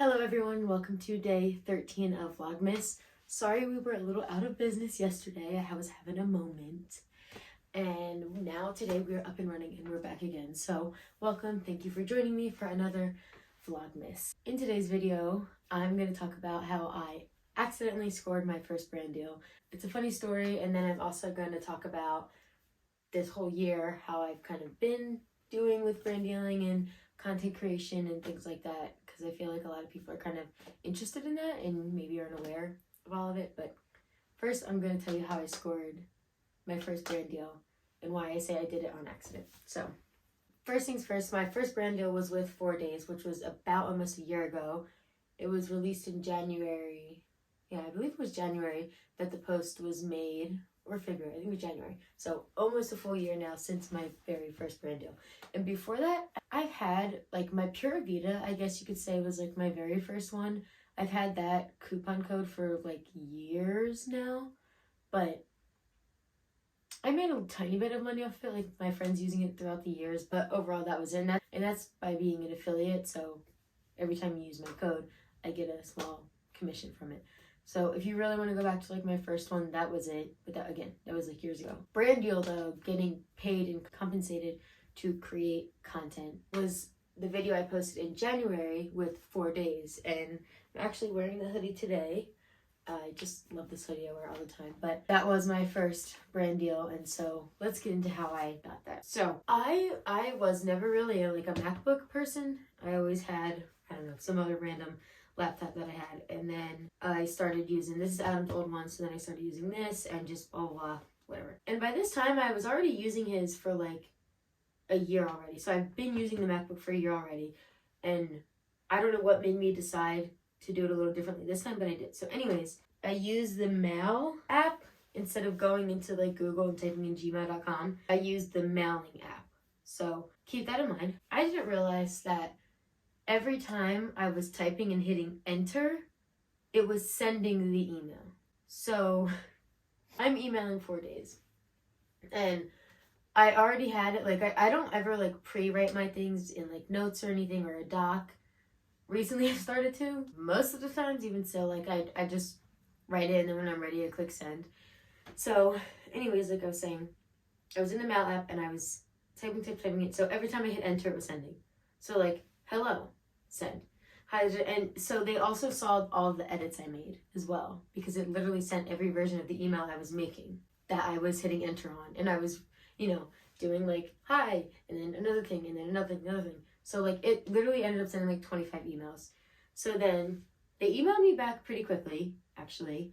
Hello everyone, welcome to day 13 of Vlogmas. Sorry we were a little out of business yesterday. I was having a moment. And now today we're up and running and we're back again. So welcome, thank you for joining me for another Vlogmas. In today's video, I'm going to talk about how I accidentally scored my first brand deal. It's a funny story, and then I'm also going to talk about this whole year, how I've kind of been doing with brand dealing and content creation and things like that, because I feel like a lot of people are kind of interested in that and maybe aren't aware of all of it. But first, I'm going to tell you how I scored my first brand deal and why I say I did it on accident. So first things first, my first brand deal was with 4 Days, which was about almost a year ago. It was released in January. Yeah, I believe it was January that the post was made, or February, I think it was January. So almost a full year now since my very first brand deal. And before that, I've had like my PURAVIDA, I guess you could say, was like my very first one. I've had that coupon code for like years now, but I made a tiny bit of money off of it, like my friends using it throughout the years, but overall that was it. And that's by being an affiliate, so every time you use my code, I get a small commission from it. So if you really want to go back to like my first one, that was it. But that, again, that was like years ago. Brand deal though, getting paid and compensated to create content, was the video I posted in January with 4 Days. And I'm actually wearing the hoodie today. I just love this hoodie, I wear it all the time. But that was my first brand deal, and so let's get into how I got that. So I was never really like a MacBook person. I always had, I don't know, some other random laptop that I had, and then I started using, this is Adam's old one, so then I started using this and just blah blah whatever. And by this time I was already using his for like a year already. So I've been using the MacBook for a year already, and I don't know what made me decide to do it a little differently this time, but I did. So anyways, I used the Mail app instead of going into like Google and typing in gmail.com. I used the mailing app. So keep that in mind. I didn't realize that every time I was typing and hitting enter, it was sending the email. So I'm emailing 4 Days, and I already had it. Like I don't ever like pre-write my things in like notes or anything or a doc. Recently I've started to. Most of the times, even still, like I just write it, and then when I'm ready I click send. So anyways, like I was saying, I was in the Mail app and I was typing it. So every time I hit enter, it was sending. So like, hello, send. Hi, and so they also saw all of the edits I made as well, because it literally sent every version of the email I was making that I was hitting enter on. And I was, doing like, hi, and then another thing, and then another thing. So like it literally ended up sending like 25 emails. So then they emailed me back pretty quickly, actually.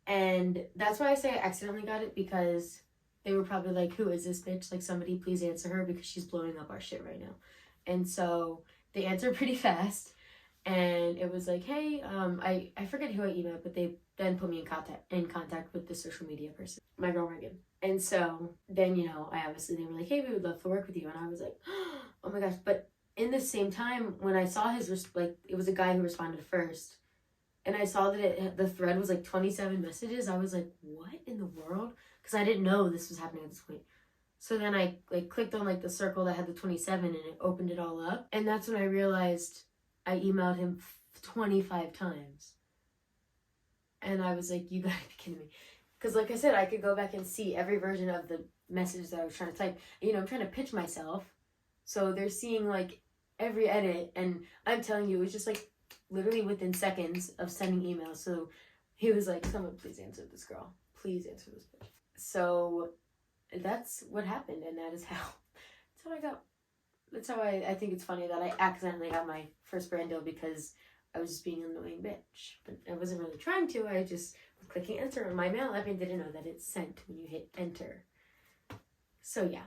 And that's why I say I accidentally got it, because they were probably like, who is this bitch? Like, somebody please answer her, because she's blowing up our shit right now. And so they answered pretty fast, and it was like, hey, I forget who I emailed, but they then put me in contact with the social media person, my girl Megan. And so then, they were like, hey, we would love to work with you. And I was like, oh my gosh. But in the same time, when I saw his, it was a guy who responded first, and I saw that the thread was like 27 messages, I was like, what in the world? Because I didn't know this was happening at this point. So then I clicked on like the circle that had the 27, and it opened it all up. And that's when I realized I emailed him 25 times. And I was like, you gotta be kidding me. Because like I said, I could go back and see every version of the message that I was trying to type. I'm trying to pitch myself. So they're seeing like every edit. And I'm telling you, it was just like literally within seconds of sending emails. So he was like, someone please answer this girl. Please answer this bitch. So that's what happened. And that's how I think it's funny that I accidentally got my first brand deal, because I was just being an annoying bitch. But I wasn't really trying to. I just was clicking enter on my Mail app and didn't know that it's sent when you hit enter. So yeah.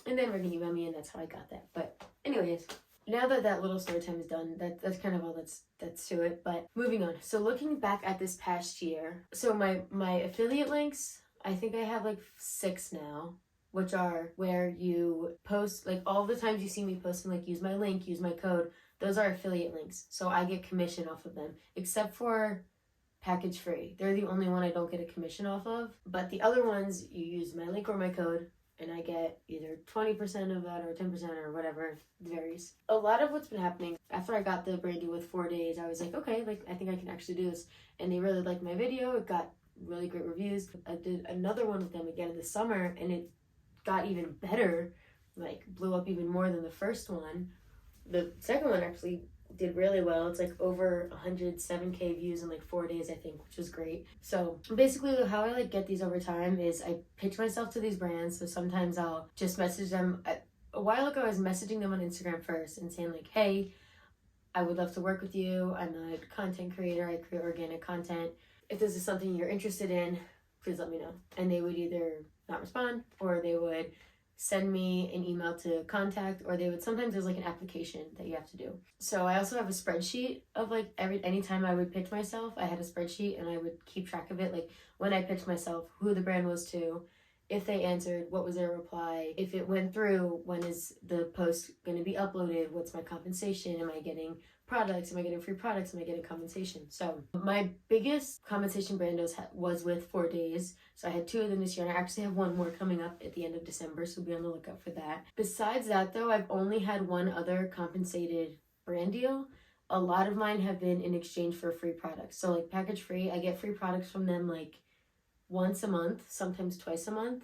And then Megan emailed me, and that's how I got that. But anyways, now that little story time is done, that's kind of all that's to it. But moving on. So looking back at this past year, so my affiliate links, I think I have like 6 now, which are where you post, like all the times you see me posting, like use my link, use my code, those are affiliate links. So I get commission off of them, except for package free. They're the only one I don't get a commission off of. But the other ones, you use my link or my code, and I get either 20% of that or 10% or whatever. It varies. A lot of what's been happening after I got the brand deal with 4 days, I was like, okay, like I think I can actually do this. And they really liked my video. It got really great reviews. I did another one with them again in the summer, and it got even better, like blew up even more than the first one. The second one actually did really well. It's like over 107K views in like 4 days, I think, which was great. So basically how I like get these over time is I pitch myself to these brands. So sometimes I'll just message them. A while ago I was messaging them on Instagram first and saying like, hey, I would love to work with you. I'm a content creator. I create organic content. If this is something you're interested in, please let me know. And they would either not respond, or they would send me an email to contact, or they would, sometimes there's like an application that you have to do. So I also have a spreadsheet of like anytime I would pitch myself, I had a spreadsheet and I would keep track of it. Like when I pitched myself, who the brand was to, if they answered, what was their reply, if it went through, when is the post going to be uploaded, what's my compensation, am I getting products, am I getting free products, am I getting compensation. So my biggest compensation brand was with 4 days. So I had 2 of them this year, and I actually have 1 more coming up at the end of December, so be on the lookout for that. Besides that though, I've only had 1 other compensated brand deal. A lot of mine have been in exchange for free products. So like package free, I get free products from them like once a month, sometimes twice a month.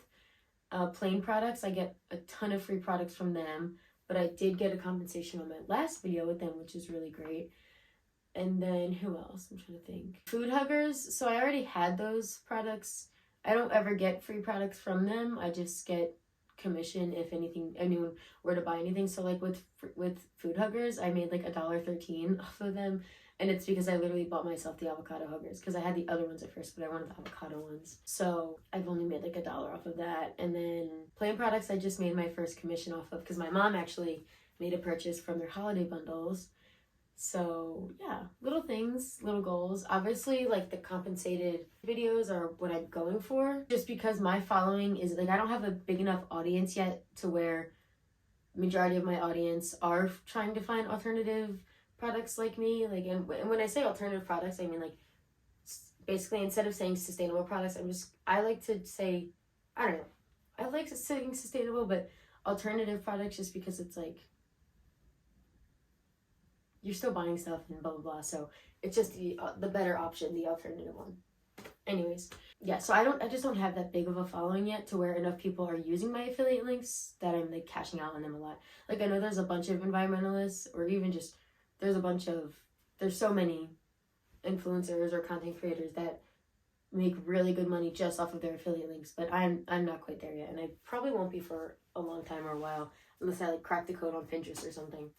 Plain products, I get a ton of free products from them, but I did get a compensation on my last video with them, which is really great. And then who else? I'm trying to think. Food Huggers. So I already had those products. I don't ever get free products from them. I just get commission if anyone were to buy anything. So like with Food Huggers, I made like $1.13 off of them. And it's because I literally bought myself the avocado huggers, because I had the other ones at first, but I wanted the avocado ones. So I've only made like $1 off of that. And then plain products, I just made my first commission off of, because my mom actually made a purchase from their holiday bundles. So yeah, little things, little goals. Obviously, like the compensated videos are what I'm going for, just because my following is like, I don't have a big enough audience yet to where majority of my audience are trying to find alternative products like me. Like, and when I say alternative products, I mean like basically instead of saying sustainable products, I like to say, I don't know, I like saying sustainable, but alternative products, just because it's like you're still buying stuff and blah blah blah. So it's just the better option, the alternative one. Anyways, yeah, so I just don't have that big of a following yet to where enough people are using my affiliate links that I'm like cashing out on them a lot. Like I know there's a bunch of environmentalists, or even just there's so many influencers or content creators that make really good money just off of their affiliate links, but I'm not quite there yet, and I probably won't be for a long time or a while, unless I like crack the code on Pinterest or something.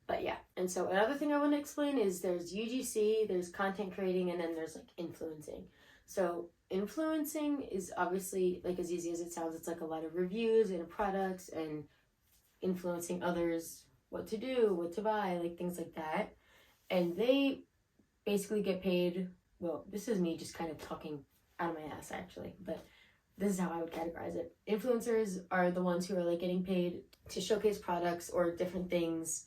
But yeah, and so another thing I want to explain is there's UGC, there's content creating, and then there's like influencing. So influencing is obviously like as easy as it sounds. It's like a lot of reviews and products and influencing others what to do, what to buy, like things like that. And they basically get paid. Well, this is me just kind of talking out of my ass actually, but this is how I would categorize it. Influencers are the ones who are like getting paid to showcase products or different things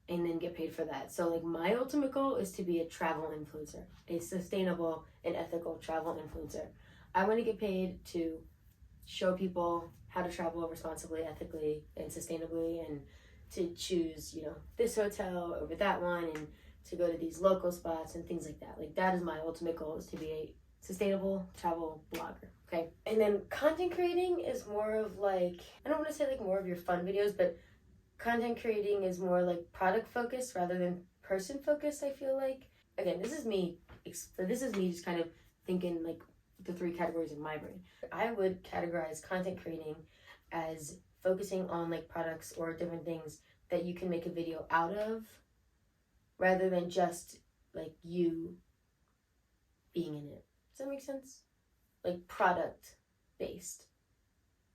and then get paid for that. So like my ultimate goal is to be a travel influencer, a sustainable and ethical travel influencer. I want to get paid to show people how to travel responsibly, ethically, and sustainably, and to choose, you know, this hotel over that one, and to go to these local spots and things like that. Like that is my ultimate goal, is to be a sustainable travel blogger. Okay. And then content creating is more of like, I don't want to say like more of your fun videos, but content creating is more like product focused rather than person focused, I feel like. Again, this is me just kind of thinking like the 3 categories in my brain. I would categorize content creating as focusing on like products or different things that you can make a video out of, rather than just like you being in it. Does that make sense? Like product based,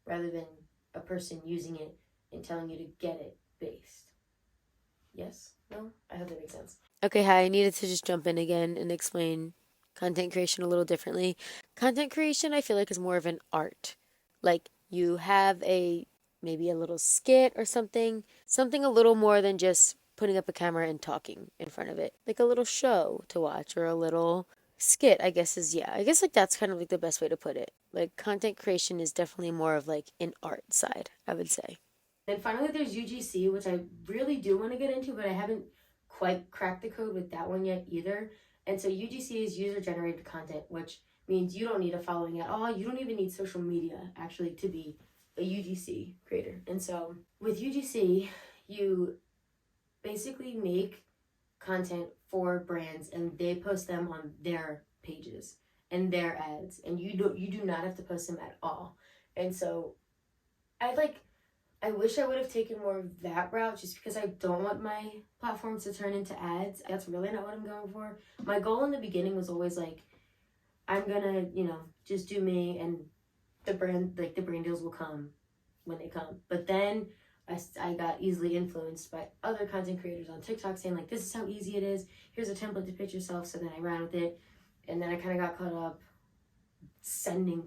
rather than a person using it and telling you to get it based. Yes? No? I hope that makes sense. Okay, hi. I needed to just jump in again and explain content creation a little differently. Content creation, I feel like, is more of an art. Like you have maybe a little skit or something a little more than just putting up a camera and talking in front of it. Like a little show to watch, or a little skit, I guess is, yeah, I guess like that's kind of like the best way to put it. Like content creation is definitely more of like an art side, I would say. Then finally, there's UGC, which I really do want to get into, but I haven't quite cracked the code with that one yet either. And so UGC is user generated content, which means you don't need a following at all. You don't even need social media actually to be a UGC creator. And so with UGC, you basically make content for brands and they post them on their pages and their ads, and you do not have to post them at all. And so I wish I would have taken more of that route just because I don't want my platforms to turn into ads. That's really not what I'm going for. My goal in the beginning was always like, I'm gonna, just do me and the brand deals will come when they come. But then I got easily influenced by other content creators on TikTok saying like, this is how easy it is. Here's a template to pitch yourself. So then I ran with it. And then I kind of got caught up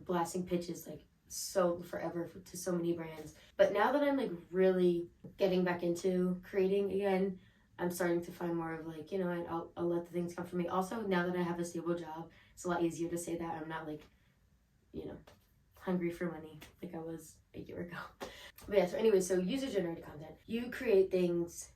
blasting pitches like so forever to so many brands. But now that I'm like really getting back into creating again, I'm starting to find more of like, I'll let the things come for me. Also, now that I have a stable job, it's a lot easier to say that I'm not like, hungry for money like I was a year ago. But yeah, so anyway, so user generated content. You create things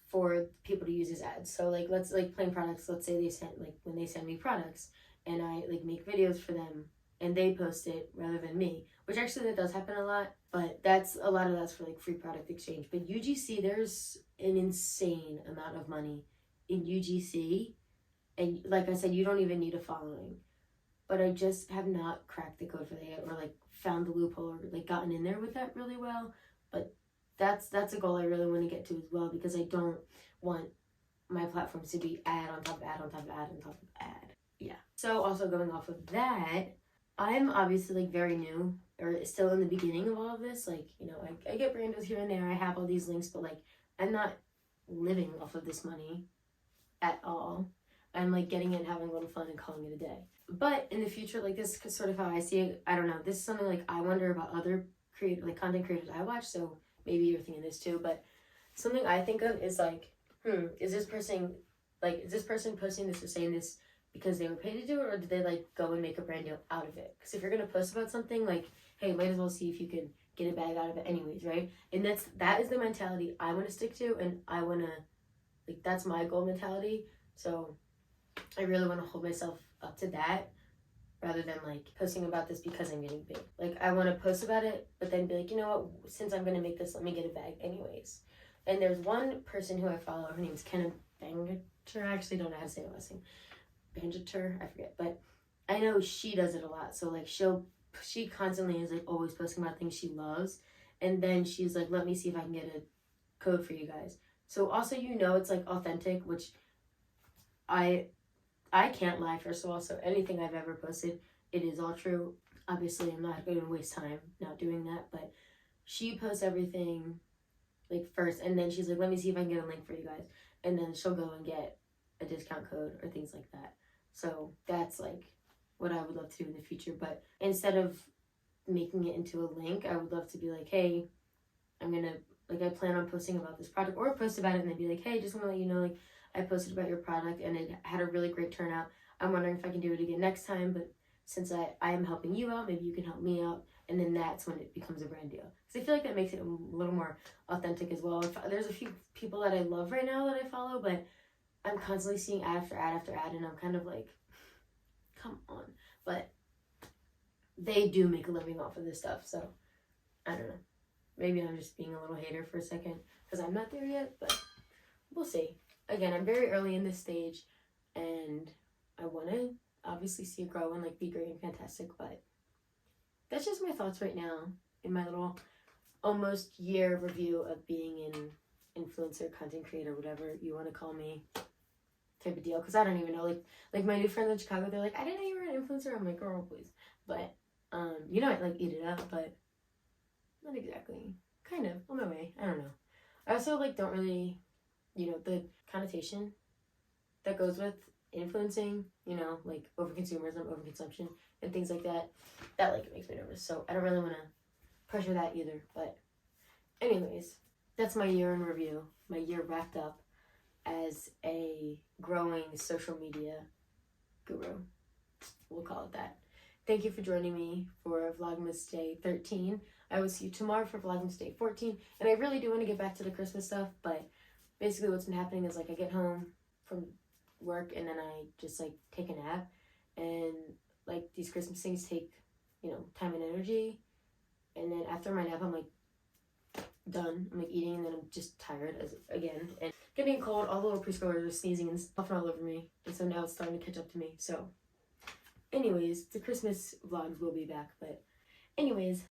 for people to use as ads. So like let's like Plain products, let's say they send like when they send me products and I like make videos for them and they post it rather than me, which actually that does happen a lot, but that's a lot of that's for like free product exchange. But UGC, there's an insane amount of money in UGC, and like I said, you don't even need a following. But I just have not cracked the code for that yet, or like found the loophole, or like gotten in there with that really well. But that's a goal I really want to get to as well, because I don't want my platforms to be ad on top of ad on top of ad on top of ad. Yeah. So also going off of that, I'm obviously like very new or still in the beginning of all of this. Like, I get brand deals here and there. I have all these links, but like I'm not living off of this money at all. I'm like getting it, having a little fun, and calling it a day. But in the future, like this is sort of how I see it. I don't know. This is something like I wonder about other content creators I watch. So maybe you're thinking this too. But something I think of is like, is this person posting this or saying this because they were paid to do it, or did they like go and make a brand deal out of it? Because if you're gonna post about something, like, hey, might as well see if you can get a bag out of it anyways, right? And that is the mentality I want to stick to, and I want to like that's my goal mentality. So I really want to hold myself up to that rather than like posting about this because I'm getting paid. Like I want to post about it, but then be like, you know what? Since I'm gonna make this, let me get a bag anyways. And there's one person who I follow. Her name's Kenna Bangater. I actually don't know how to say her last name. Bangater, I forget, but I know she does it a lot. So like she constantly is like always posting about things she loves, and then she's like, let me see if I can get a code for you guys. So also it's like authentic, which I can't lie, first of all, so anything I've ever posted, it is all true. Obviously, I'm not going to waste time not doing that, but she posts everything, like, first, and then she's like, let me see if I can get a link for you guys, and then she'll go and get a discount code or things like that. So that's, like, what I would love to do in the future, but instead of making it into a link, I would love to be like, hey, I'm going to, like, I plan on posting about this product, or post about it and then be like, hey, just want to let you know, like, I posted about your product and it had a really great turnout. I'm wondering if I can do it again next time, but since I am helping you out, maybe you can help me out. And then that's when it becomes a brand deal. Because I feel like that makes it a little more authentic as well. There's a few people that I love right now that I follow, but I'm constantly seeing ad after ad after ad, and I'm kind of like, come on. But they do make a living off of this stuff, so I don't know. Maybe I'm just being a little hater for a second because I'm not there yet, but we'll see. Again, I'm very early in this stage, and I want to obviously see it grow and like be great and fantastic, but that's just my thoughts right now in my little almost year review of being an influencer, content creator, whatever you want to call me, type of deal. Because I don't even know, like my new friends in Chicago, they're like, I didn't know you were an influencer. I'm like, girl, please. But I like eat it up, but not exactly. Kind of on my way. I don't know. I also like don't really, the connotation that goes with influencing, like overconsumerism, overconsumption, and things like that. That like makes me nervous. So I don't really want to pressure that either. But anyways, that's my year in review. My year wrapped up as a growing social media guru. We'll call it that. Thank you for joining me for Vlogmas Day 13. I will see you tomorrow for Vlogmas Day 14. And I really do want to get back to the Christmas stuff, but basically what's been happening is like I get home from work and then I just like take a nap. And like these Christmas things take, you know, time and energy. And then after my nap, I'm like done. I'm like eating and then I'm just tired again. And getting cold, all the little preschoolers are sneezing and stuffing all over me. And so now it's starting to catch up to me. So anyways, the Christmas vlogs will be back. But anyways.